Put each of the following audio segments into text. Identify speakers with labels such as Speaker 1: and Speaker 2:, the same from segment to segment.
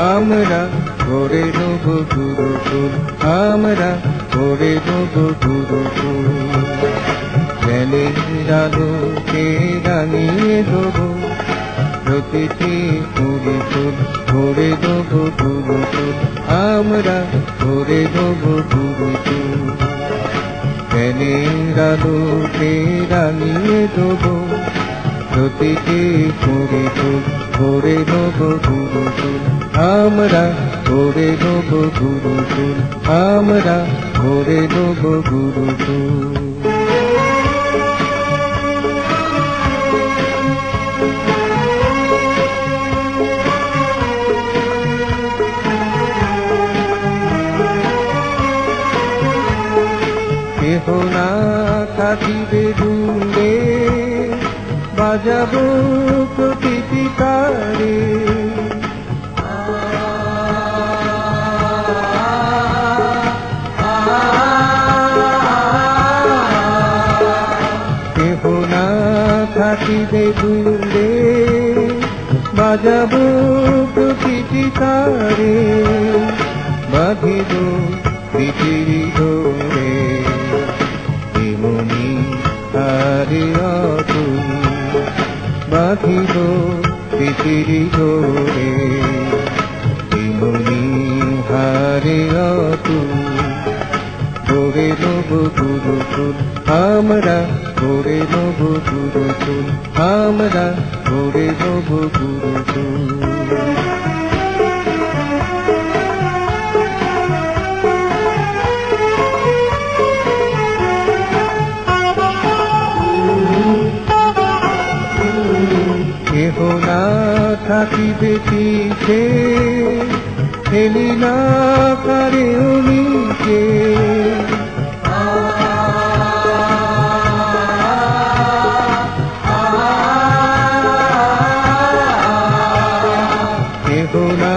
Speaker 1: আমরা গড়ে নেব গুরুকুল, আমরা গড়ে নেব গুরুকুল। জ্ঞানের আলোকে রাঙিয়ে দেব প্রতিটি গুরুকুল, গড়ে নেব গুরুকুল, আমরা গড়ে নেব গুরুকুল। জ্ঞানের আলোকে রাঙিয়ে দেব প্রতিটি গুরুকুল, গড়ে নেব গুরুকুল, আমরা গড়ে নেব গুরুকুল, আমরা গড়ে নেব গুরুকুল। কেহ না থাকিবে দূরে, বাজাবো প্রতিটি তারে। কেহ না থাকিবে দূরে, বাজাবো প্রতিটি তারে। বাঁধিব পৃথিবী ধরে এমনি হারে অতুল, বাঁধিব পৃথিবী ধরে এমনি হারে অতুল। গড়ে নেব গুরুকুল, আমরা গড়ে নেব গুরুকুল, আমরা গড়ে নেব গুরুকুল। কেহ না থাকিবে পিছে, ফেলি না কারে নিচে। কেহ না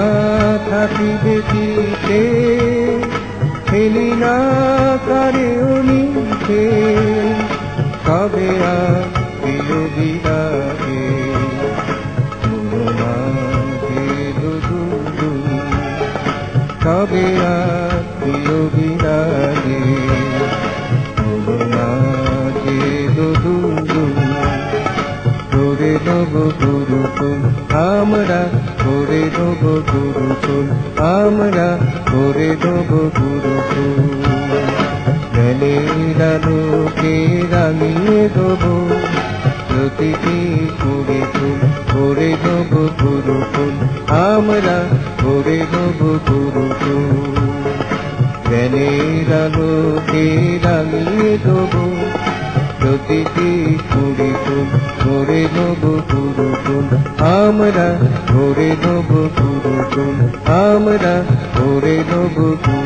Speaker 1: থাকিবে পিছে, ফেলি না কারে নিচে। কবে আর বিরোধী লাগে কবে আর বিরোধী লাগে মাঝে দুদু। গড়ে নেব গুরুকুল, আমরা গড়ে নেব গুরুকুল, আমরা গড়ে নেব গুরুকুল। জ্ঞানের আলোকে রাঙিয়ে দেব প্রতিটি গুরুকুল, গড়ে নেব গুরুকুল, আমরা গড়ে নেব গুরুকুল। জ্ঞানের আলোকে রাঙিয়ে দেব প্রতিটি গুরুকুল, গড়ে নেব গুরুকুল, আমরা গড়ে নেব গুরুকুল, আমরা গড়ে নেব গুরুকুল।